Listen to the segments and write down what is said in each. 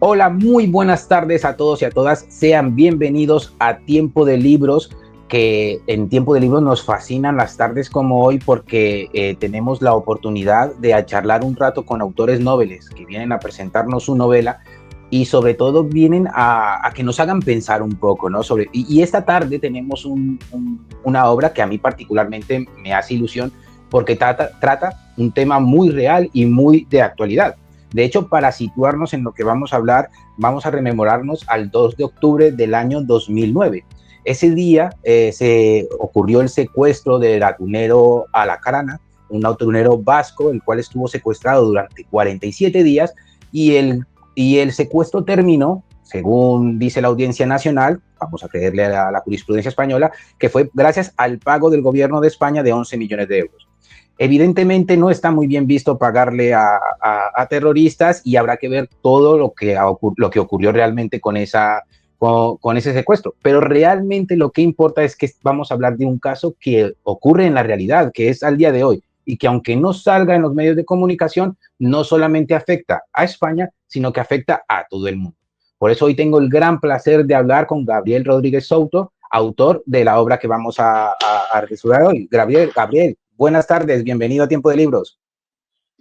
Hola, muy buenas tardes a todos y a todas. Sean bienvenidos a Tiempo de Libros, que en Tiempo de Libros nos fascinan las tardes como hoy porque tenemos la oportunidad de charlar un rato con autores noveles que vienen a presentarnos su novela y sobre todo vienen a que nos hagan pensar un poco, ¿no? Y esta tarde tenemos una obra que a mí particularmente me hace ilusión porque trata un tema muy real y muy de actualidad. De hecho, para situarnos en lo que vamos a hablar, vamos a rememorarnos al 2 de octubre del año 2009. Ese día se ocurrió el secuestro del atunero Alacrana, un atunero vasco, el cual estuvo secuestrado durante 47 días y el secuestro terminó, según dice la Audiencia Nacional, vamos a creerle a la jurisprudencia española, que fue gracias al pago del gobierno de España de 11 millones de euros. Evidentemente no está muy bien visto pagarle a terroristas y habrá que ver todo lo que ocurrió realmente con ese secuestro. Pero realmente lo que importa es que vamos a hablar de un caso que ocurre en la realidad, que es al día de hoy, y que aunque no salga en los medios de comunicación, no solamente afecta a España, sino que afecta a todo el mundo. Por eso hoy tengo el gran placer de hablar con Gabriel Rodríguez Souto, autor de la obra que vamos a resolver hoy. Gabriel, buenas tardes, bienvenido a Tiempo de Libros.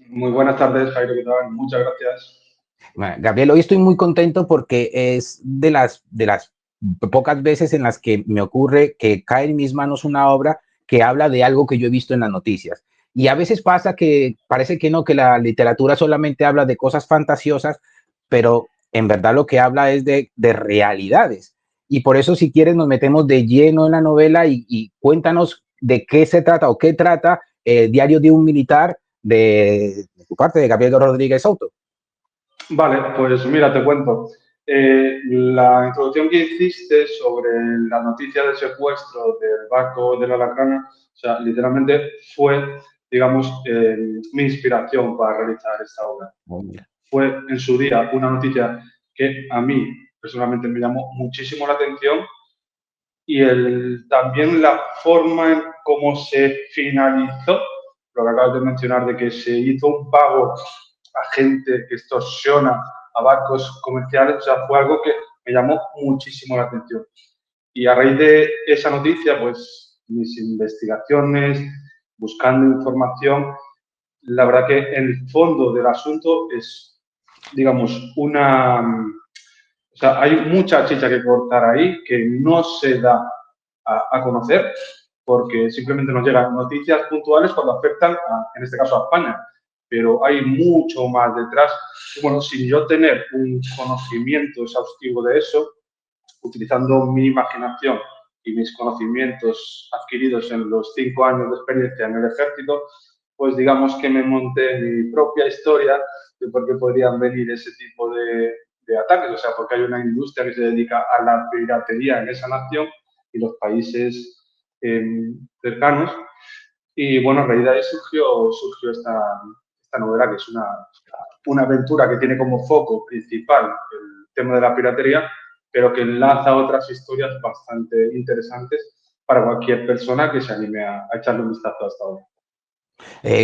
Muy buenas tardes, Jairo, ¿qué tal? Muchas gracias. Bueno, Gabriel, hoy estoy muy contento porque es de las pocas veces en las que me ocurre que cae en mis manos una obra que habla de algo que yo he visto en las noticias. Y a veces pasa que parece que no, que la literatura solamente habla de cosas fantasiosas, pero en verdad lo que habla es de realidades. Y por eso, si quieres, nos metemos de lleno en la novela y cuéntanos de qué se trata o qué trata Diario de un Militar de tu parte, de Gabriel Rodríguez Souto. Vale, pues mira, te cuento. La introducción que hiciste sobre la noticia del secuestro del barco de la Alacrana, o sea, literalmente fue, digamos, mi inspiración para realizar esta obra. Fue en su día una noticia que a mí personalmente me llamó muchísimo la atención y también la forma en cómo se finalizó, lo que acabas de mencionar, de que se hizo un pago a gente que extorsiona a barcos comerciales, o sea, fue algo que me llamó muchísimo la atención. Y a raíz de esa noticia, pues mis investigaciones, buscando información, la verdad que el fondo del asunto es, digamos, o sea, hay mucha chicha que cortar ahí que no se da a conocer porque simplemente nos llegan noticias puntuales cuando afectan, en este caso, a España. Pero hay mucho más detrás. Y bueno, sin yo tener un conocimiento exhaustivo de eso, utilizando mi imaginación y mis conocimientos adquiridos en los 5 años de experiencia en el ejército, pues digamos que me monté mi propia historia de por qué podrían venir ese tipo de ataques. O sea, porque hay una industria que se dedica a la piratería en esa nación y los países cercanos. Y bueno, en realidad ahí surgió esta novela, que es una aventura que tiene como foco principal el tema de la piratería, pero que enlaza otras historias bastante interesantes para cualquier persona que se anime a echarle un vistazo a esta obra.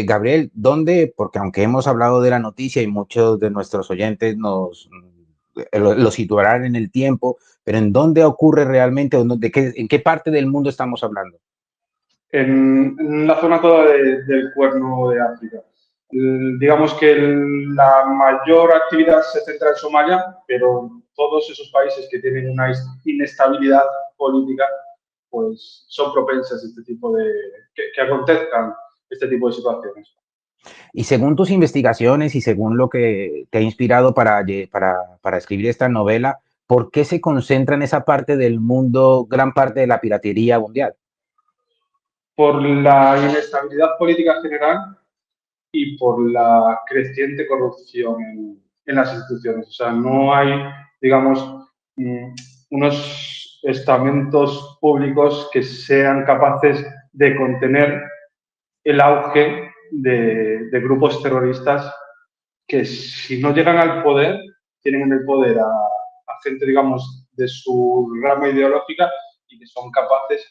Gabriel, ¿dónde? Porque aunque hemos hablado de la noticia y muchos de nuestros oyentes lo situarán en el tiempo, pero ¿en dónde ocurre realmente? ¿En qué parte del mundo estamos hablando? En la zona toda del Cuerno de África. Digamos que la mayor actividad se centra en Somalia, pero todos esos países que tienen una inestabilidad política, pues son propensas a este tipo que acontezcan este tipo de situaciones. Y según tus investigaciones y según lo que te ha inspirado para escribir esta novela, ¿por qué se concentra en esa parte del mundo gran parte de la piratería mundial? Por la inestabilidad política general y por la creciente corrupción en las instituciones. O sea, no hay, digamos, unos estamentos públicos que sean capaces de contener el auge de grupos terroristas que, si no llegan al poder, tienen en el poder a gente, digamos, de su rama ideológica y que son capaces,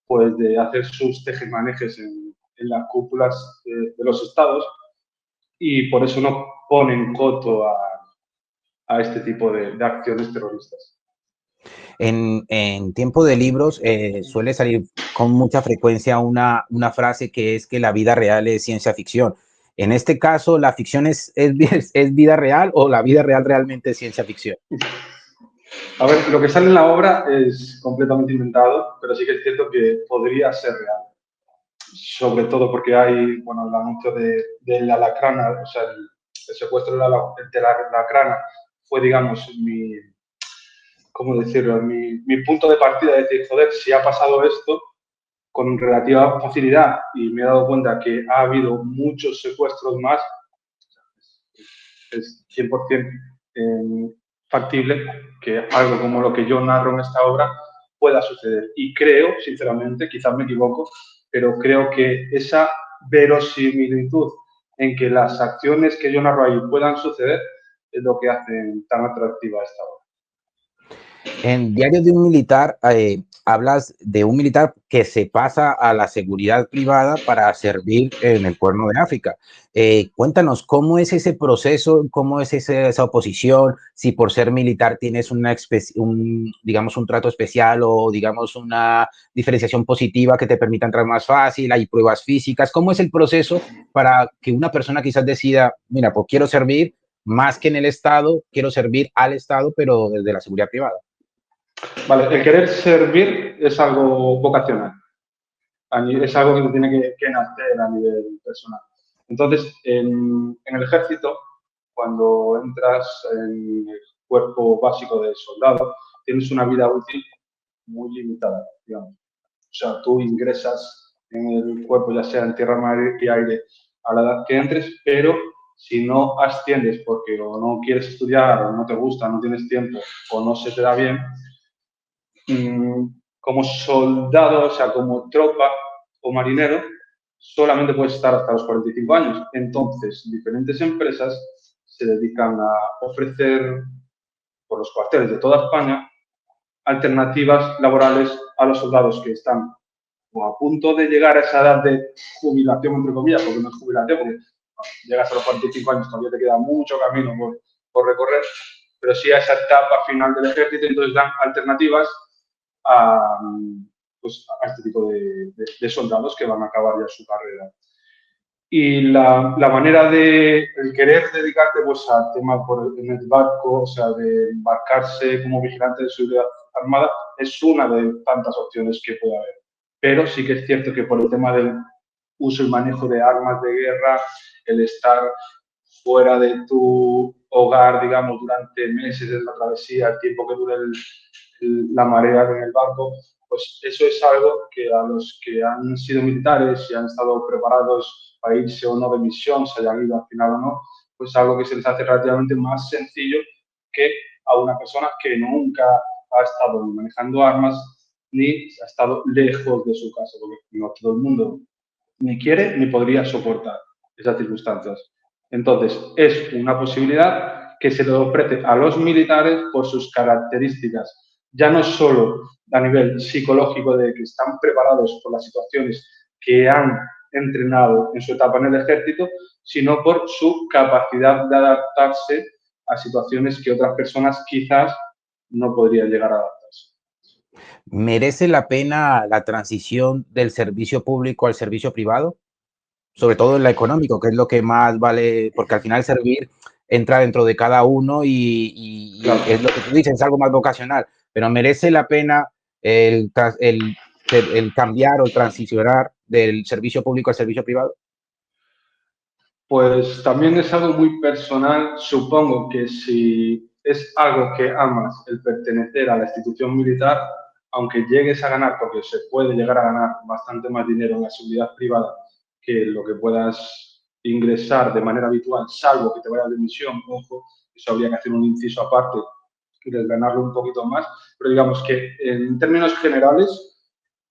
pues, de hacer sus tejemanejes en las cúpulas de los estados, y por eso no ponen coto a este tipo de acciones terroristas. En tiempo de libros suele salir con mucha frecuencia una frase que es que la vida real es ciencia ficción. En este caso, ¿la ficción es vida real o la vida real realmente es ciencia ficción? A ver, lo que sale en la obra es completamente inventado, pero sí que es cierto que podría ser real. Sobre todo porque hay, bueno, el anuncio de la alacrana, o sea, el secuestro de la alacrana fue, digamos, ¿cómo decirlo? Mi punto de partida de decir, joder, si ha pasado esto con relativa facilidad y me he dado cuenta que ha habido muchos secuestros más, es 100% factible que algo como lo que yo narro en esta obra pueda suceder. Y creo, sinceramente, quizás me equivoco, pero creo que esa verosimilitud en que las acciones que yo narro ahí puedan suceder es lo que hace tan atractiva esta obra. En Diario de un Militar hablas de un militar que se pasa a la seguridad privada para servir en el Cuerno de África. Cuéntanos, ¿cómo es ese proceso? ¿Cómo es esa oposición? Si por ser militar tienes digamos, un trato especial o, digamos, una diferenciación positiva que te permita entrar más fácil, hay pruebas físicas. ¿Cómo es el proceso para que una persona quizás decida, mira, pues quiero servir más que en el Estado, quiero servir al Estado, pero desde la seguridad privada? Vale, el querer servir es algo vocacional, es algo que te tiene que nacer a nivel personal. Entonces, en el ejército, cuando entras en el cuerpo básico de soldado, tienes una vida útil muy limitada, digamos. O sea, tú ingresas en el cuerpo, ya sea en tierra, mar y aire, a la edad que entres, pero si no asciendes porque o no quieres estudiar, o no te gusta, no tienes tiempo, o no se te da bien, como soldado, o sea, como tropa o marinero, solamente puedes estar hasta los 45 años. Entonces, diferentes empresas se dedican a ofrecer por los cuarteles de toda España alternativas laborales a los soldados que están o a punto de llegar a esa edad de jubilación, entre comillas, porque no es jubilación, porque llegas a los 45 años, todavía te queda mucho camino por recorrer, pero sí a esa etapa final del ejército, entonces dan alternativas a, pues, a este tipo de soldados que van a acabar ya su carrera. Y la manera de el querer dedicarte pues, al tema en el barco, o sea, de embarcarse como vigilante de seguridad armada, es una de tantas opciones que puede haber. Pero sí que es cierto que por el tema del uso y manejo de armas de guerra, el estar fuera de tu hogar, digamos, durante meses de la travesía, el tiempo que dure la marea en el barco, pues eso es algo que a los que han sido militares y han estado preparados para irse o no de misión, se hayan ido al final o no, pues algo que se les hace relativamente más sencillo que a una persona que nunca ha estado manejando armas ni ha estado lejos de su casa, porque no todo el mundo ni quiere ni podría soportar esas circunstancias. Entonces, es una posibilidad que se le ofrece a los militares por sus características, ya no solo a nivel psicológico de que están preparados por las situaciones que han entrenado en su etapa en el ejército, sino por su capacidad de adaptarse a situaciones que otras personas quizás no podrían llegar a adaptarse. ¿Merece la pena la transición del servicio público al servicio privado? Sobre todo en la económico, que es lo que más vale, porque al final servir entra dentro de cada uno Claro. y es lo que tú dices, es algo más vocacional, pero merece la pena el, el cambiar o transicionar del servicio público al servicio privado. Pues también es algo muy personal. Supongo que si es algo que amas, el pertenecer a la institución militar, aunque llegues a ganar, porque se puede llegar a ganar bastante más dinero en la seguridad privada que lo que puedas ingresar de manera habitual, salvo que te vayas de misión, ojo, eso habría que hacer un inciso aparte y desgranarlo un poquito más, pero digamos que en términos generales,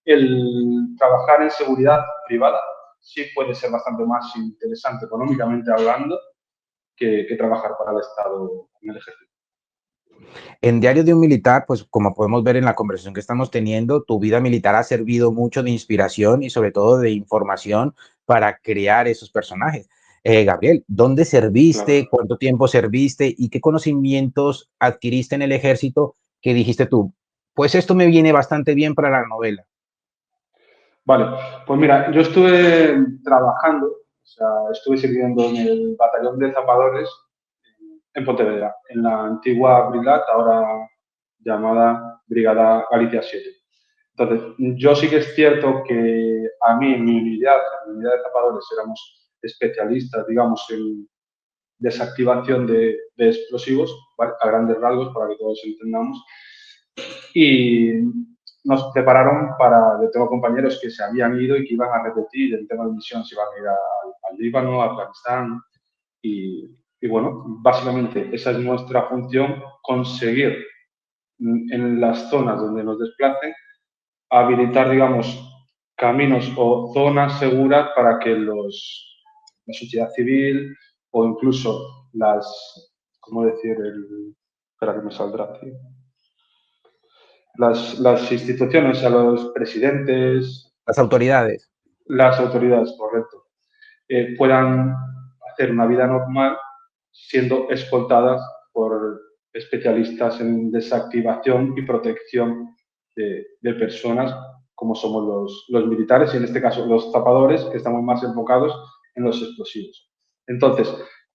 el trabajar en seguridad privada sí puede ser bastante más interesante económicamente hablando que trabajar para el Estado en el ejército. En Diario de un Militar, pues como podemos ver en la conversación que estamos teniendo, tu vida militar ha servido mucho de inspiración y sobre todo de información para crear esos personajes. Gabriel, ¿dónde claro. serviste? ¿Cuánto tiempo serviste? ¿Y qué conocimientos adquiriste en el ejército que dijiste tú? Pues esto me viene bastante bien para la novela. Vale, pues mira, yo estuve trabajando, o sea, estuve sirviendo en el batallón de zapadores en Pontevedra, en la antigua Brilat, ahora llamada Brigada Galicia 7. Entonces, yo sí que es cierto que a mí, en mi unidad de zapadores, éramos especialistas, digamos, en desactivación de explosivos, ¿vale? A grandes rasgos, para que todos entendamos. Y nos prepararon para, yo tengo compañeros que se habían ido y que iban a repetir el tema de misión, se iban a ir al Líbano, a Afganistán, y bueno, básicamente esa es nuestra función, conseguir en las zonas donde nos desplacen, habilitar, digamos, caminos o zonas seguras para que la sociedad civil o incluso ¿cómo decir? Espera que me saldrá, tío. Las instituciones, a los presidentes, Las autoridades. las autoridades, correcto, puedan hacer una vida normal siendo escoltadas por especialistas en desactivación y protección de personas, como somos los militares y en este caso los zapadores, que estamos más enfocados en los explosivos. Entonces,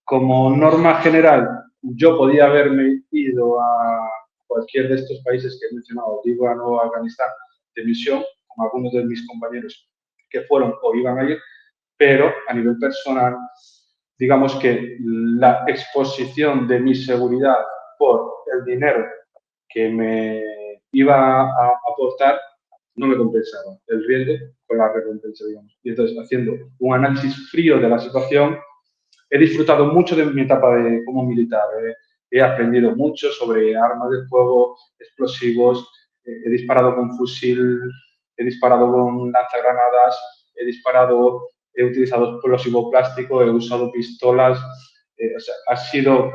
como norma general, yo podía haberme ido a cualquier de estos países que he mencionado, Líbano o Afganistán, de misión, como algunos de mis compañeros que fueron o iban a ir, pero a nivel personal, digamos que la exposición de mi seguridad por el dinero que me iba a aportar no me compensaba el riesgo con la recompensa, digamos. Y entonces, haciendo un análisis frío de la situación, he disfrutado mucho de mi etapa como militar. He aprendido mucho sobre armas de fuego, explosivos, he disparado con fusil, he disparado con lanzagranadas, he utilizado explosivo plástico, he usado pistolas. O sea, ha sido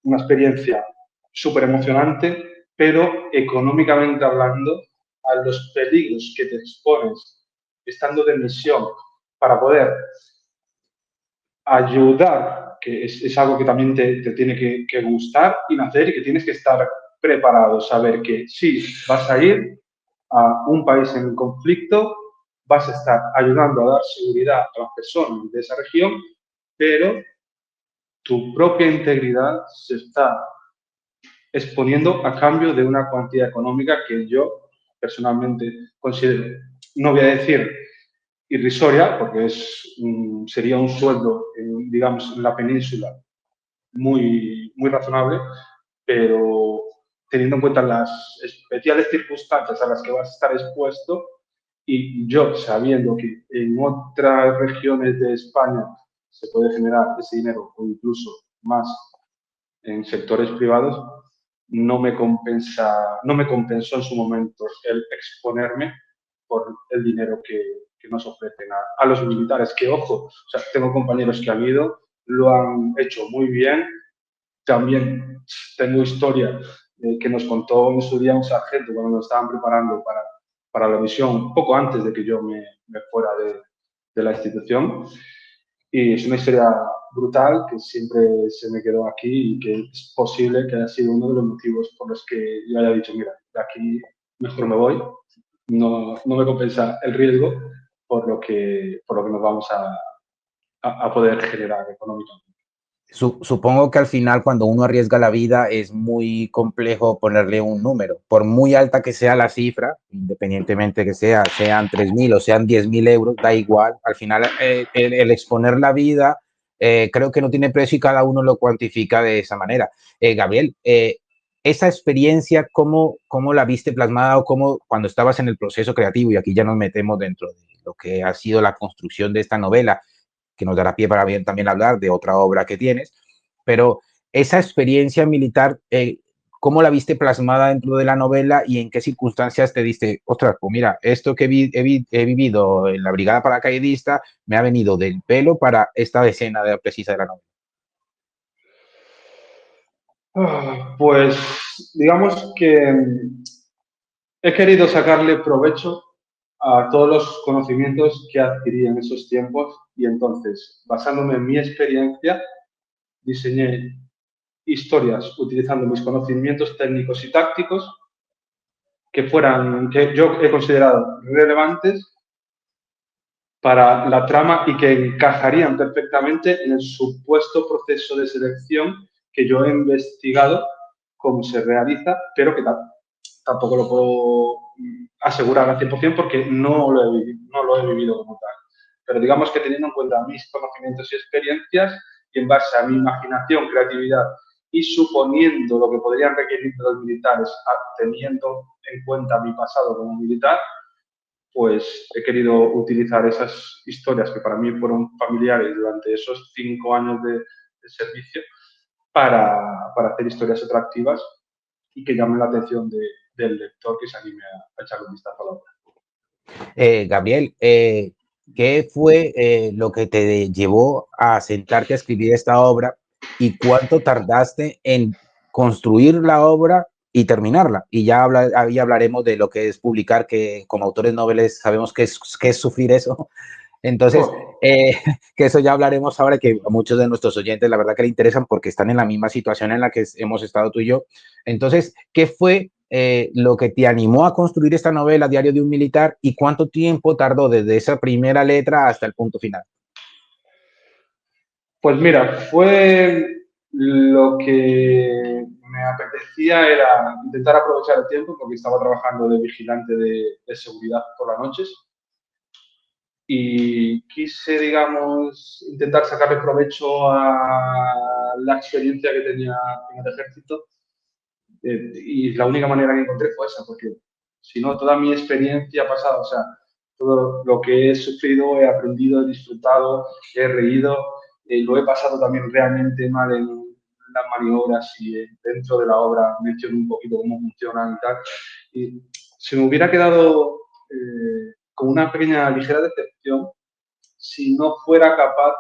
una experiencia súper emocionante, pero económicamente hablando, a los peligros que te expones estando de misión para poder ayudar, que es algo que también te tiene que gustar y nacer y que tienes que estar preparado, saber que sí, vas a ir a un país en conflicto, vas a estar ayudando a dar seguridad a las personas de esa región, pero tu propia integridad se está exponiendo a cambio de una cuantía económica que yo personalmente considero, no voy a decir irrisoria, porque sería un sueldo, digamos, en la península muy razonable, pero teniendo en cuenta las especiales circunstancias a las que vas a estar expuesto y yo sabiendo que en otras regiones de España se puede generar ese dinero o incluso más en sectores privados, no me compensó en su momento el exponerme por el dinero que nos ofrecen a los militares, que ojo, o sea, tengo compañeros que han ido, lo han hecho muy bien, también tengo historia que nos contó en su día un sargento cuando nos estaban preparando para la misión, poco antes de que yo me fuera de la institución. Y es una historia brutal que siempre se me quedó aquí y que es posible que haya sido uno de los motivos por los que yo haya dicho, mira, de aquí mejor me voy, no me compensa el riesgo por lo que nos vamos a poder generar económicamente. Supongo que al final cuando uno arriesga la vida es muy complejo ponerle un número. Por muy alta que sea la cifra, independientemente que sean 3.000 o sean 10.000 euros, da igual. Al final el exponer la vida creo que no tiene precio y cada uno lo cuantifica de esa manera. Gabriel, esa experiencia, ¿cómo la viste plasmada o cómo cuando estabas en el proceso creativo? Y aquí ya nos metemos dentro de lo que ha sido la construcción de esta novela, que nos dará pie para bien también hablar de otra obra que tienes, pero esa experiencia militar, ¿cómo la viste plasmada dentro de la novela y en qué circunstancias te diste, ostras, pues mira, esto que he vivido en la brigada paracaidista me ha venido del pelo para esta escena precisa de la novela? Pues digamos que he querido sacarle provecho a todos los conocimientos que adquirí en esos tiempos y entonces, basándome en mi experiencia, diseñé historias utilizando mis conocimientos técnicos y tácticos que yo he considerado relevantes para la trama y que encajarían perfectamente en el supuesto proceso de selección que yo he investigado cómo se realiza, pero que tampoco lo puedo asegurar al 100% porque no lo he vivido como tal. Pero digamos que teniendo en cuenta mis conocimientos y experiencias y en base a mi imaginación, creatividad y suponiendo lo que podrían requerir de los militares, teniendo en cuenta mi pasado como militar, pues he querido utilizar esas historias que para mí fueron familiares durante esos 5 años de servicio para hacer historias atractivas y que llamen la atención del lector que se anime a echar un vistazo a la obra. Gabriel, ¿qué fue lo que te llevó a sentarte a escribir esta obra y cuánto tardaste en construir la obra y terminarla? Y ya ahí hablaremos de lo que es publicar, que como autores noveles sabemos que es sufrir eso. Entonces, Oh, que eso ya hablaremos ahora, que a muchos de nuestros oyentes la verdad que le interesan porque están en la misma situación en la que hemos estado tú y yo. Entonces, ¿qué fue lo que te animó a construir esta novela, Diario de un Militar, y cuánto tiempo tardó desde esa primera letra hasta el punto final? pues mira, fue lo que me apetecía era intentar aprovechar el tiempo porque estaba trabajando de vigilante de seguridad por las noches y quise, digamos, intentar sacarle provecho a la experiencia que tenía en el ejército y la única manera que encontré fue esa, porque si no, toda mi experiencia pasada, o sea, todo lo que he sufrido, he aprendido, he disfrutado, he reído, lo he pasado también realmente mal en las maniobras y dentro de la obra menciono un poquito cómo funcionan y tal. Y se me hubiera quedado con una pequeña ligera decepción si no fuera capaz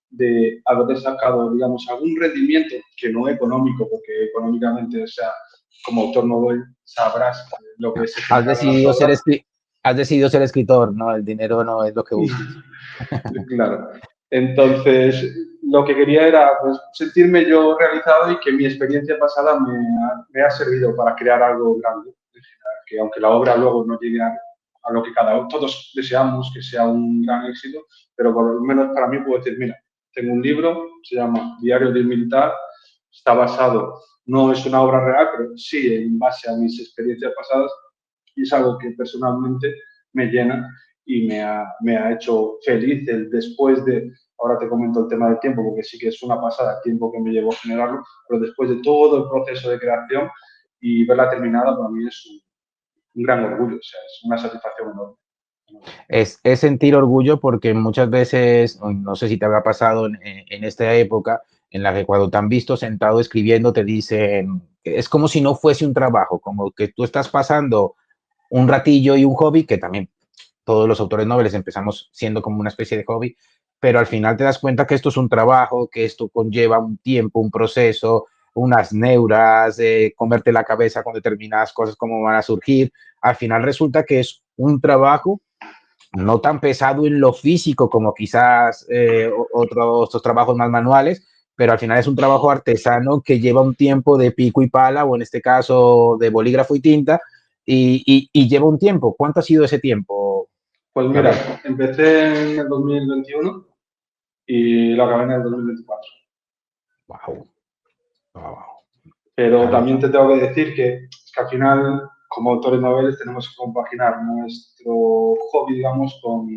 de haber sacado, digamos, algún rendimiento que no económico, porque económicamente, o sea, como autor novel sabrás lo que se Has generan las decidido ser, obras. has decidido ser escritor, ¿no? El dinero no es lo que buscas. Claro. Entonces, lo que quería era pues, sentirme yo realizado y que mi experiencia pasada me ha servido para crear algo grande. Que aunque la obra luego no llegue a lo que todos deseamos, que sea un gran éxito, pero por lo menos para mí puedo decir, mira, tengo un libro, se llama Diario de un Militar, está basado, no es una obra real, pero sí en base a mis experiencias pasadas y es algo que personalmente me llena y me ha hecho feliz el después de, ahora te comento el tema del tiempo, porque sí que es una pasada el tiempo que me llevó a generarlo, pero después de todo el proceso de creación y verla terminada, para mí es un gran orgullo, o sea, es una satisfacción enorme. Es sentir orgullo porque muchas veces, no sé si te habrá pasado en esta época, en la que cuando te han visto sentado escribiendo te dicen, es como si no fuese un trabajo, como que tú estás pasando un ratillo y un hobby, que también todos los autores noveles empezamos siendo como una especie de hobby, pero al final te das cuenta que esto es un trabajo, que esto conlleva un tiempo, un proceso, unas neuras, comerte la cabeza con determinadas cosas, cómo van a surgir. Al final resulta que es un trabajo no tan pesado en lo físico como quizás otros trabajos más manuales, pero al final es un trabajo artesano que lleva un tiempo de pico y pala, o en este caso de bolígrafo y tinta, y lleva un tiempo. ¿Cuánto ha sido ese tiempo, Pues mira, Gabriel? empecé en el 2021 y lo acabé en el 2024. Wow, wow. Pero Vale. también te tengo que decir que al final, como autores noveles, tenemos que compaginar nuestro hobby, digamos, con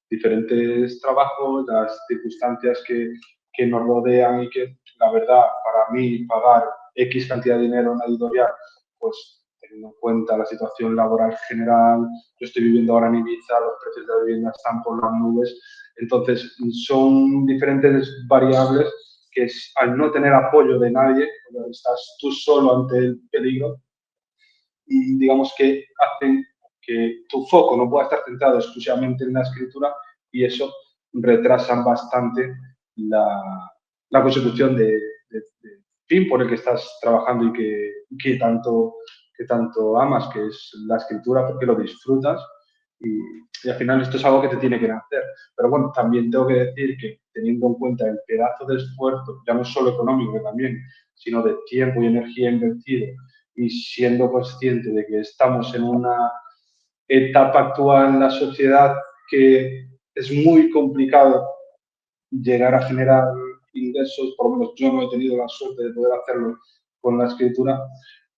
diferentes trabajos, las circunstancias que nos rodean y que, la verdad, para mí, pagar X cantidad de dinero en una editorial, pues teniendo en cuenta la situación laboral general, yo estoy viviendo ahora en Ibiza, los precios de la vivienda están por las nubes, entonces son diferentes variables que es, al no tener apoyo de nadie, estás tú solo ante el peligro, digamos que hacen que tu foco no pueda estar centrado exclusivamente en la escritura y eso retrasan bastante la consecución de fin por el que estás trabajando y que tanto amas, que es la escritura, porque lo disfrutas y al final esto es algo que te tiene que nacer. Pero bueno, también tengo que decir que teniendo en cuenta el pedazo de esfuerzo, ya no solo económico que también, sino de tiempo y energía invertido, y siendo consciente de que estamos en una etapa actual en la sociedad que es muy complicado llegar a generar ingresos, por lo menos yo no he tenido la suerte de poder hacerlo con la escritura,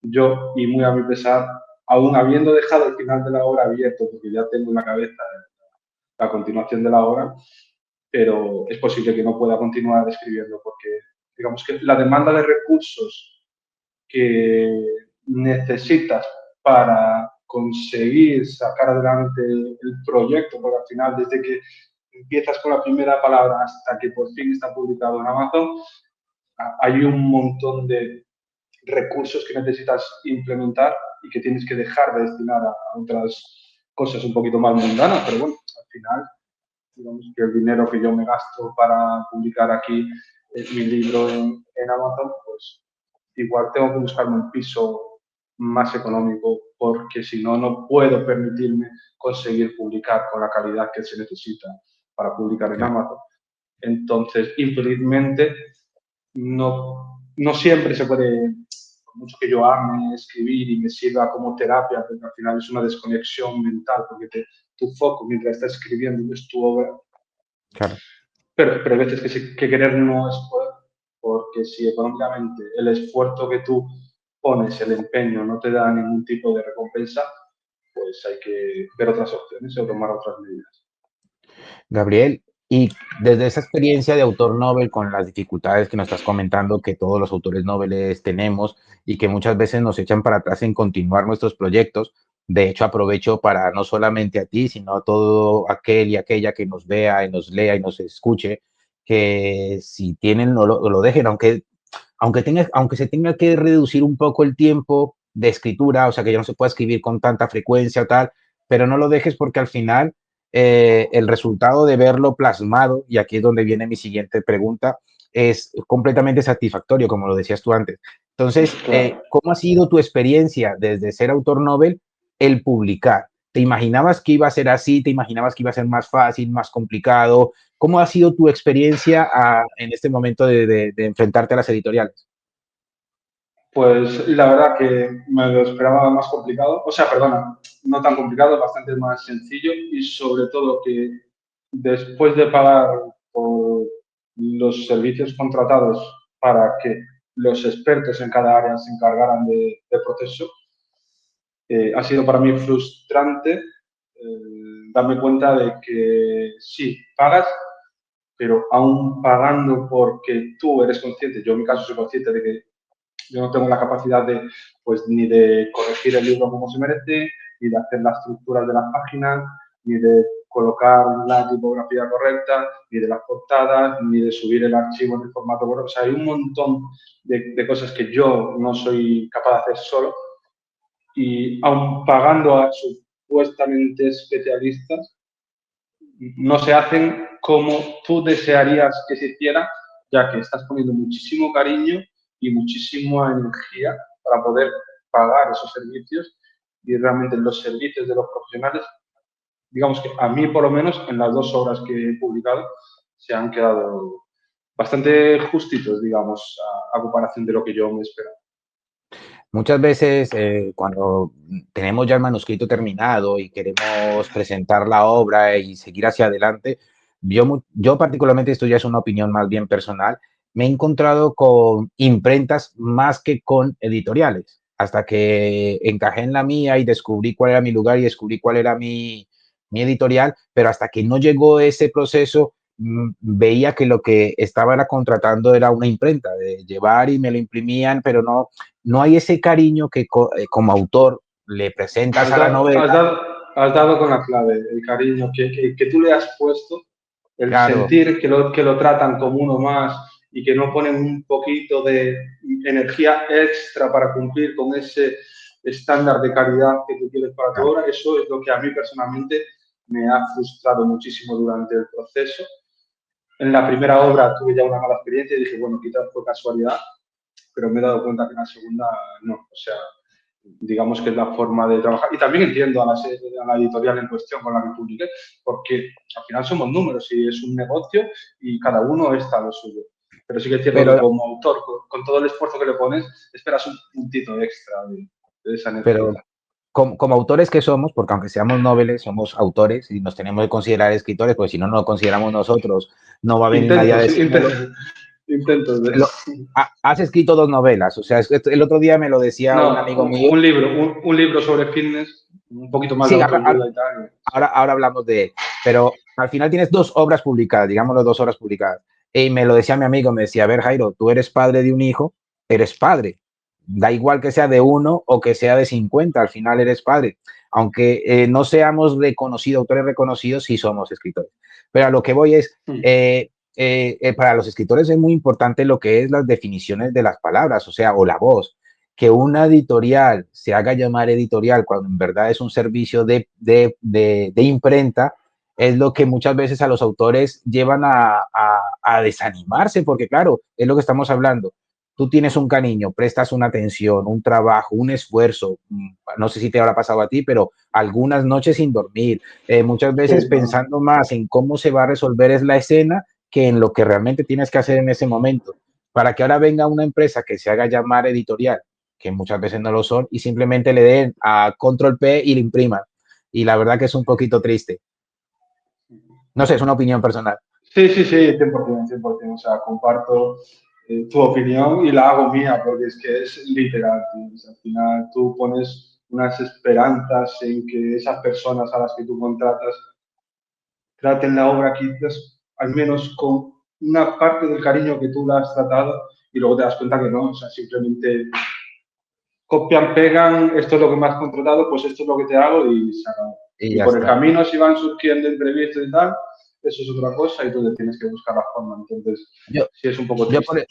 yo, y muy a mi pesar, aún habiendo dejado el final de la obra abierto, porque ya tengo en la cabeza la continuación de la obra, pero es posible que no pueda continuar escribiendo porque, digamos que la demanda de recursos que necesitas para conseguir sacar adelante el proyecto, porque al final, desde que empiezas con la primera palabra hasta que por fin está publicado en Amazon, hay un montón de recursos que necesitas implementar y que tienes que dejar de destinar a otras cosas un poquito más mundanas, pero bueno, al final, digamos que el dinero que yo me gasto para publicar aquí mi libro en Amazon, pues igual tengo que buscarme un piso más económico porque si no, no puedo permitirme conseguir publicar con la calidad que se necesita para publicar en Claro. Amazon. Entonces, infelizmente, no siempre se puede, por mucho que yo ame escribir y me sirva como terapia, porque al final es una desconexión mental, porque tu foco mientras estás escribiendo es tu obra, Claro. pero hay veces que querer no es poder, porque si económicamente el esfuerzo que tú pones, el empeño, no te da ningún tipo de recompensa, pues hay que ver otras opciones o tomar otras medidas. Gabriel, y desde esa experiencia de autor novel con las dificultades que nos estás comentando que todos los autores noveles tenemos y que muchas veces nos echan para atrás en continuar nuestros proyectos, de hecho aprovecho para no solamente a ti, sino a todo aquel y aquella que nos vea y nos lea y nos escuche, que si tienen lo dejen, aunque se tenga que reducir un poco el tiempo de escritura, o sea, que ya no se pueda escribir con tanta frecuencia o tal, pero no lo dejes porque al final el resultado de verlo plasmado, y aquí es donde viene mi siguiente pregunta, es completamente satisfactorio, como lo decías tú antes. Entonces, Claro. ¿cómo ha sido tu experiencia desde ser autor novel el publicar? ¿Te imaginabas que iba a ser así? ¿Te imaginabas que iba a ser más fácil, más complicado? ¿Cómo ha sido tu experiencia en este momento de enfrentarte a las editoriales? Pues la verdad que me lo esperaba más complicado, o sea, perdona, no tan complicado, bastante más sencillo y sobre todo que después de pagar por los servicios contratados para que los expertos en cada área se encargaran del proceso, ha sido para mí frustrante darme cuenta de que sí, pagas, pero aún pagando porque tú eres consciente, yo en mi caso soy consciente de que yo no tengo la capacidad de, pues, ni de corregir el libro como se merece, ni de hacer las estructuras de las páginas, ni de colocar la tipografía correcta, ni de las portadas, ni de subir el archivo en el formato correcto. O sea, hay un montón de cosas que yo no soy capaz de hacer solo y aun pagando a supuestamente especialistas, no se hacen como tú desearías que se hiciera, ya que estás poniendo muchísimo cariño y muchísima energía para poder pagar esos servicios y realmente los servicios de los profesionales, digamos que a mí por lo menos en las 2 obras que he publicado se han quedado bastante justitos, digamos, a comparación de lo que yo me esperaba. Muchas veces cuando tenemos ya el manuscrito terminado y queremos presentar la obra y seguir hacia adelante, yo particularmente, esto ya es una opinión más bien personal, me he encontrado con imprentas más que con editoriales, hasta que encajé en la mía y descubrí cuál era mi lugar y descubrí cuál era mi editorial, pero hasta que no llegó ese proceso, veía que lo que estaba era contratando era una imprenta, de llevar y me lo imprimían, pero no hay ese cariño que como autor le presentas Has, a la da- has novela. dado, has dado con la clave, el cariño que tú le has puesto, el Claro, sentir que lo tratan como uno más y que no ponen un poquito de energía extra para cumplir con ese estándar de calidad que tú quieres para tu claro. obra, eso es lo que a mí personalmente me ha frustrado muchísimo durante el proceso. En la primera obra tuve ya una mala experiencia y dije, bueno, quizás fue casualidad, pero me he dado cuenta que en la segunda no. O sea, digamos que es la forma de trabajar. Y también entiendo a la editorial en cuestión con la que publiqué, porque al final somos números y es un negocio y cada uno está a lo suyo. Pero sí que es cierto que Pero, como autor, con todo el esfuerzo que le pones, esperas un puntito extra de esa pero necesidad. como autores que somos, porque aunque seamos noveles, somos autores y nos tenemos que considerar escritores, pues si no nos consideramos nosotros, no va a venir nadie a Intentos, decírmelo. intentos de... Lo- Has escrito 2 novelas, o sea, el otro día me lo decía un No, amigo mío. un libro sobre fitness, un poquito más de Sí, autoayuda y tal. ahora hablamos de él, pero al final tienes 2 obras publicadas, digámoslo, 2 obras publicadas. Y me lo decía mi amigo, me decía, a ver, Jairo, tú eres padre de un hijo, eres padre. Da igual que sea de 1 o que sea de 50, al final eres padre. Aunque no seamos reconocidos, autores reconocidos, sí somos escritores. Pero a lo que voy es, para los escritores es muy importante lo que es las definiciones de las palabras, o sea, o la voz. Que una editorial se haga llamar editorial cuando en verdad es un servicio de imprenta, es lo que muchas veces a los autores llevan a desanimarse, porque claro, es lo que estamos hablando. Tú tienes un cariño, prestas una atención, un trabajo, un esfuerzo, no sé si te habrá pasado a ti, pero algunas noches sin dormir, muchas Sí, veces no. pensando más en cómo se va a resolver es la escena que en lo que realmente tienes que hacer en ese momento. Para que ahora venga una empresa que se haga llamar editorial, que muchas veces no lo son, y simplemente le den a control P y le impriman. Y la verdad que es un poquito triste. No sé, es una opinión personal. Sí, sí, sí, 100%, 100%. O sea, comparto tu opinión y la hago mía, porque es que es literal, tío. O sea, al final tú pones unas esperanzas en que esas personas a las que tú contratas traten la obra quizás al menos con una parte del cariño que tú la has tratado y luego te das cuenta que no, o sea, simplemente copian, pegan, esto es lo que me has contratado, pues esto es lo que te hago y se acabó. Y Y ya por el está. camino, si van surgiendo entrevistas y tal, eso es otra cosa y tú te tienes que buscar la forma. Entonces, Yo, sí es un poco yo triste.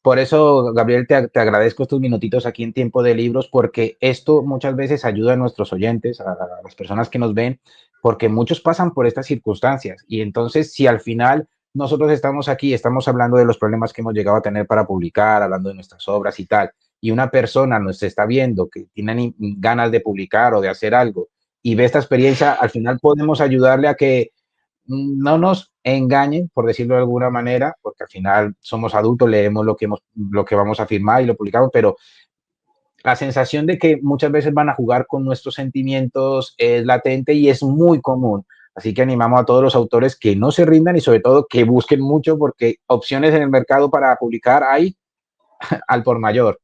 por eso, Gabriel, te agradezco estos minutitos aquí en Tiempo de Libros, porque esto muchas veces ayuda a nuestros oyentes, a las personas que nos ven, porque muchos pasan por estas circunstancias. Y entonces, si al final nosotros estamos aquí, estamos hablando de los problemas que hemos llegado a tener para publicar, hablando de nuestras obras y tal, y una persona nos está viendo que tiene ganas de publicar o de hacer algo y ve esta experiencia, al final podemos ayudarle a que no nos engañen, por decirlo de alguna manera, porque al final somos adultos, leemos lo que vamos a firmar y lo publicamos, pero la sensación de que muchas veces van a jugar con nuestros sentimientos es latente y es muy común. Así que animamos a todos los autores que no se rindan y sobre todo que busquen mucho porque opciones en el mercado para publicar hay al por mayor.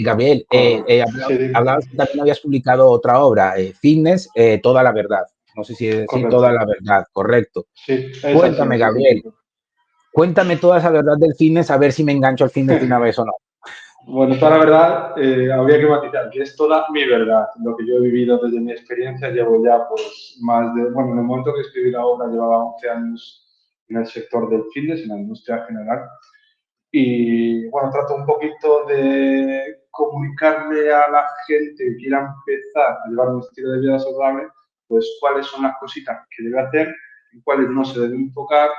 Gabriel, Correcto. Sí, hablabas que también habías publicado otra obra, Fitness, Toda la Verdad. No sé si decir Toda correcto. la Verdad, correcto. Sí, es así, Cuéntame, así se Gabriel, titula. cuéntame toda esa verdad del fitness, a ver si me engancho al fitness de una vez o no. Bueno, toda la verdad, habría que matizar que es toda mi verdad. Lo que yo he vivido desde mi experiencia, llevo ya pues más de, bueno, en el momento que escribí la obra llevaba 11 años en el sector del fitness, en la industria general. Y bueno, trato un poquito de comunicarle a la gente que quiera empezar a llevar un estilo de vida saludable, pues cuáles son las cositas que debe hacer y cuáles no se deben enfocar.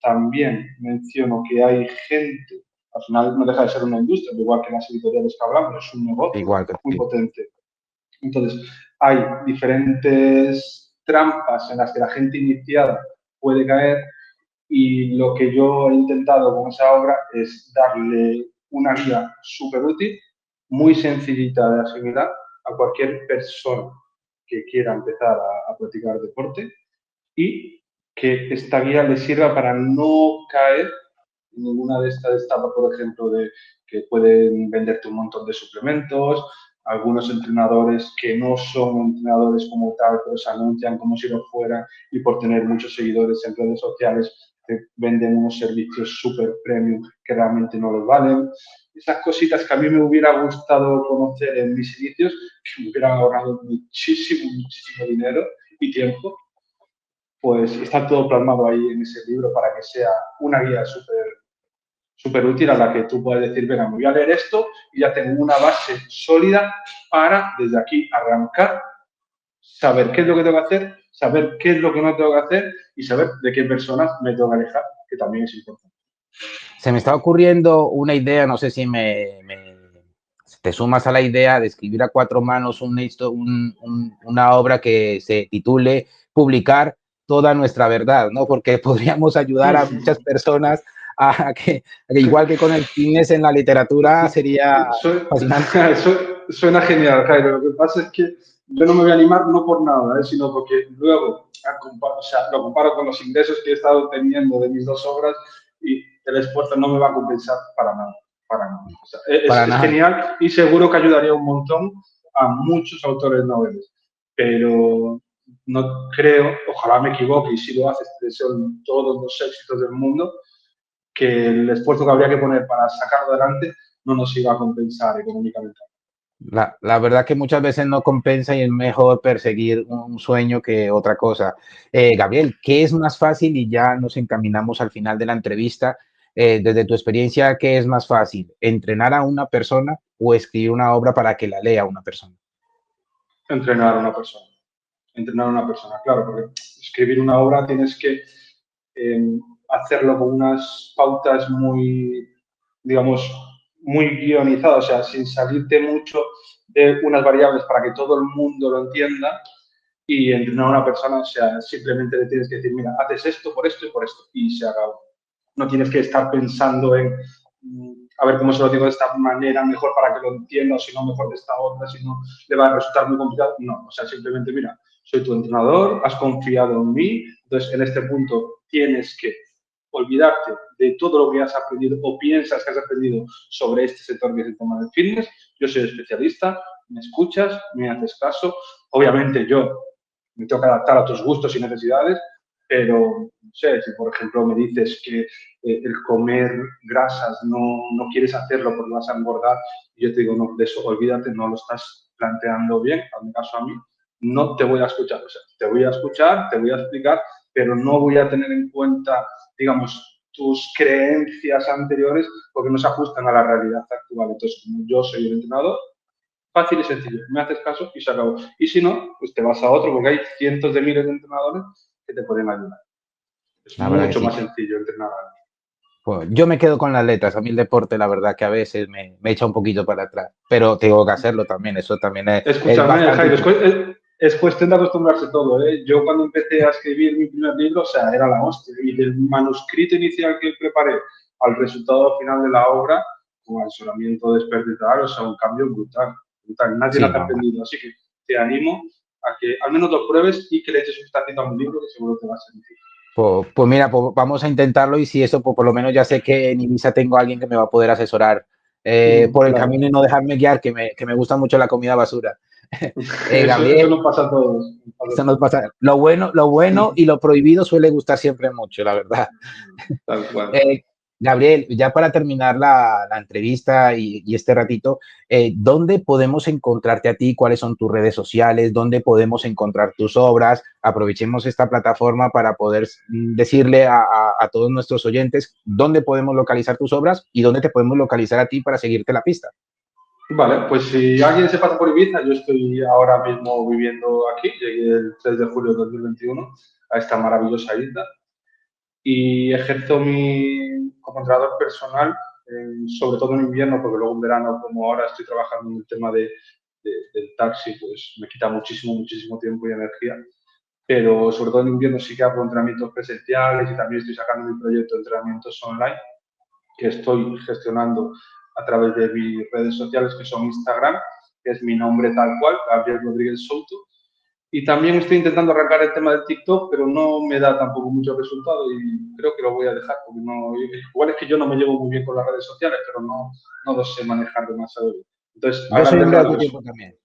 También menciono que hay gente, al final no deja de ser una industria, igual que las editoriales que hablamos, es un negocio Igual que muy tú. potente. Entonces, hay diferentes trampas en las que la gente iniciada puede caer y lo que yo he intentado con esa obra es darle una guía súper útil, muy sencillita de asimilar a cualquier persona que quiera empezar a practicar deporte y que esta guía le sirva para no caer en ninguna de estas etapas, por ejemplo, de que pueden venderte un montón de suplementos, algunos entrenadores que no son entrenadores como tal, pero se anuncian como si lo fueran y por tener muchos seguidores en redes sociales te venden unos servicios súper premium que realmente no los valen. Esas cositas que a mí me hubiera gustado conocer en mis inicios, que me hubieran ahorrado muchísimo, muchísimo dinero y tiempo, pues está todo plasmado ahí en ese libro para que sea una guía súper útil a la que tú puedes decir, venga, me voy a leer esto y ya tengo una base sólida para desde aquí arrancar, saber qué es lo que tengo que hacer, saber qué es lo que no tengo que hacer y saber de qué personas me tengo que alejar, que también es importante. Se me está ocurriendo una idea, no sé si te sumas a la idea de escribir a cuatro manos una obra que se titule Publicar toda nuestra verdad, ¿no? Porque podríamos ayudar a muchas personas a que igual que con el fitness en la literatura sería fascinante. Suena genial, Jairo. Lo que pasa es que yo no me voy a animar no por nada, sino porque luego o sea, lo comparo con los ingresos que he estado teniendo de mis dos obras y el esfuerzo no me va a compensar para nada. Para nada. O sea, Para es nada. genial y seguro que ayudaría un montón a muchos autores noveles. Pero no creo, ojalá me equivoque y si lo haces, te deseo todos los éxitos del mundo, que el esfuerzo que habría que poner para sacarlo adelante no nos iba a compensar económicamente. La verdad que muchas veces no compensa y es mejor perseguir un sueño que otra cosa. Gabriel, ¿qué es más fácil? Y ya nos encaminamos al final de la entrevista. Desde tu experiencia, ¿qué es más fácil? ¿Entrenar a una persona o escribir una obra para que la lea una persona? Entrenar a una persona. Entrenar a una persona, claro, porque escribir una obra tienes que eh, hacerlo con unas pautas muy, digamos, muy guionizadas, o sea, sin salirte mucho de unas variables para que todo el mundo lo entienda y entrenar a una persona, o sea, simplemente le tienes que decir, mira, haces esto por esto y por esto y se acabó. No tienes que estar pensando en a ver cómo se lo digo de esta manera mejor para que lo entienda o si no mejor de esta otra, si no le va a resultar muy complicado. No, o sea, simplemente mira, soy tu entrenador, has confiado en mí, entonces en este punto tienes que olvidarte de todo lo que has aprendido o piensas que has aprendido sobre este sector que es el tema del fitness. Yo soy especialista, me escuchas, me haces caso. Obviamente yo me tengo que adaptar a tus gustos y necesidades, pero no sé, si por ejemplo me dices que el comer grasas no quieres hacerlo porque vas a engordar, y yo te digo, no, de eso olvídate, no lo estás planteando bien, hazme caso a mí, no te voy a escuchar, o sea, te voy a escuchar, te voy a explicar, pero no voy a tener en cuenta, digamos, tus creencias anteriores porque no se ajustan a la realidad actual. Entonces, como yo soy el entrenador, fácil y sencillo, me haces caso y se acabó. Y si no, pues te vas a otro porque hay cientos de miles de entrenadores que te pueden ayudar. Es La verdad que mucho sí. más sencillo entrenar a alguien. Pues yo me quedo con las letras. A mí el deporte, la verdad que a veces me echa un poquito para atrás, pero tengo que hacerlo también. Eso también es Escúchame, bastante Jairo, importante. es cuestión de acostumbrarse todo. ¿Eh? Yo cuando empecé a escribir mi primer libro, o sea, era la hostia. Y del manuscrito inicial que preparé al resultado final de la obra, con asesoramiento de expertos y tal, o sea, un cambio brutal. Brutal. Nadie lo Sí, ha no. aprendido. Así que te animo a que al menos lo pruebes y que le eches un vistacito a un libro que seguro te va a servir. Pues mira, pues vamos a intentarlo y si eso, pues por lo menos ya sé que en Ibiza tengo a alguien que me va a poder asesorar por el Claro. camino y no dejarme guiar, que me gusta mucho la comida basura. Eso Gabriel, nos pasa a todos. Nos pasa eso a nos todos. pasa. Lo bueno y lo prohibido suele gustar siempre mucho, la verdad. Tal cual. Eh, Gabriel, ya para terminar la entrevista y este ratito, ¿dónde podemos encontrarte a ti? ¿Cuáles son tus redes sociales? ¿Dónde podemos encontrar tus obras? Aprovechemos esta plataforma para poder decirle a todos nuestros oyentes dónde podemos localizar tus obras y dónde te podemos localizar a ti para seguirte la pista. Vale, pues si alguien se pasa por Ibiza, yo estoy ahora mismo viviendo aquí, llegué el 3 de julio de 2021 a esta maravillosa isla y ejerzo como entrenador personal, sobre todo en invierno, porque luego en verano, como ahora estoy trabajando en el tema del taxi, pues me quita muchísimo, muchísimo tiempo y energía. Pero sobre todo en invierno sí que hago entrenamientos presenciales y también estoy sacando mi proyecto de entrenamientos online que estoy gestionando a través de mis redes sociales, que son Instagram, que es mi nombre tal cual, Gabriel Rodríguez Souto. Y también estoy intentando arrancar el tema del TikTok, pero no me da tampoco mucho resultado y creo que lo voy a dejar porque no, igual es que yo no me llevo muy bien con las redes sociales, pero no lo sé manejar demasiado bien. Entonces, a Yo soy grandes hombre de tu rasgos, tiempo también.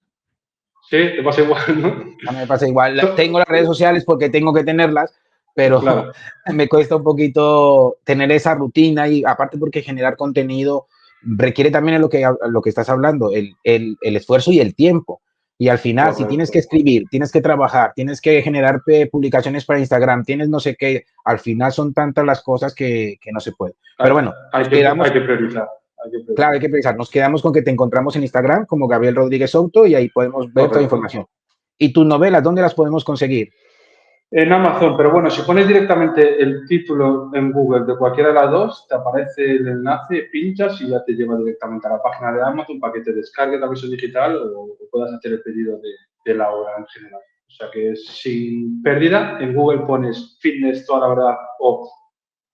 sí, te pasa igual, ¿no? A mí me pasa igual. Tengo So, las redes sociales porque tengo que tenerlas, pero claro, me cuesta un poquito tener esa rutina y aparte porque generar contenido requiere también lo que estás hablando, el esfuerzo y el tiempo. Y al final, si tienes que correcto. escribir, tienes que trabajar, tienes que generar publicaciones para Instagram, tienes no sé qué, al final son tantas las cosas que no se puede. Hay, Pero bueno, nos hay quedamos, que priorizar, hay que claro, hay priorizar. que pensar, nos quedamos con que te encontramos en Instagram como Gabriel Rodríguez Souto y ahí podemos ver toda Correcto. información. ¿Y tus novelas, dónde las podemos conseguir? En Amazon, pero bueno, si pones directamente el título en Google de cualquiera de las dos, te aparece el enlace, pinchas y ya te lleva directamente a la página de Amazon para que te descargues la versión digital o puedas hacer el pedido de la obra en general. O sea que sin pérdida, en Google pones Fitness, toda la verdad o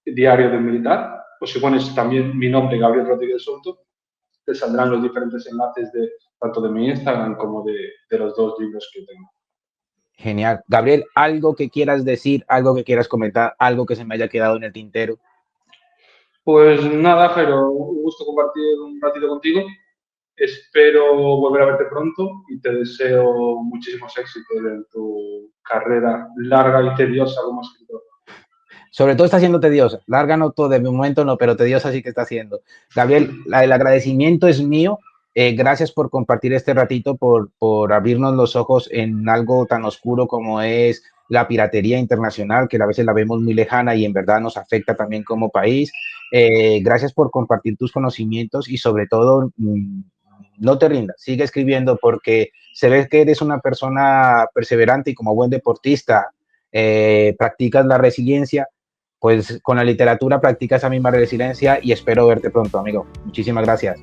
Diario del Militar, o si pones también mi nombre, Gabriel Rodríguez Soto, te saldrán los diferentes enlaces de tanto de mi Instagram como de los dos libros que tengo. Genial. Gabriel, algo que quieras decir, algo que quieras comentar, algo que se me haya quedado en el tintero. Pues nada, Jairo, un gusto compartir un ratito contigo. Espero volver a verte pronto y te deseo muchísimos éxitos en tu carrera larga y tediosa como escritor. Sobre todo está siendo tediosa. Larga no todo, de momento no, pero tediosa sí que está siendo. Gabriel, el agradecimiento es mío. Gracias por compartir este ratito, por abrirnos los ojos en algo tan oscuro como es la piratería internacional, que a veces la vemos muy lejana y en verdad nos afecta también como país. Gracias por compartir tus conocimientos y sobre todo, no te rindas, sigue escribiendo porque se ve que eres una persona perseverante y como buen deportista practicas la resiliencia. Pues con la literatura practica esa misma resiliencia y espero verte pronto, amigo. Muchísimas gracias.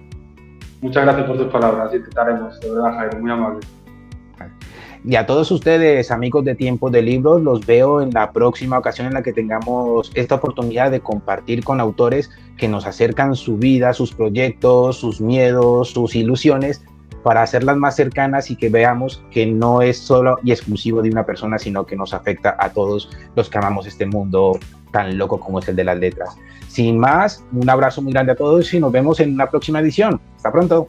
Muchas gracias por tus palabras, intentaremos, de verdad, Jairo, muy amable. Y a todos ustedes, amigos de Tiempo de Libros, los veo en la próxima ocasión en la que tengamos esta oportunidad de compartir con autores que nos acercan su vida, sus proyectos, sus miedos, sus ilusiones, para hacerlas más cercanas y que veamos que no es solo y exclusivo de una persona, sino que nos afecta a todos los que amamos este mundo tan loco como es el de las letras. Sin más, un abrazo muy grande a todos y nos vemos en una próxima edición. Hasta pronto.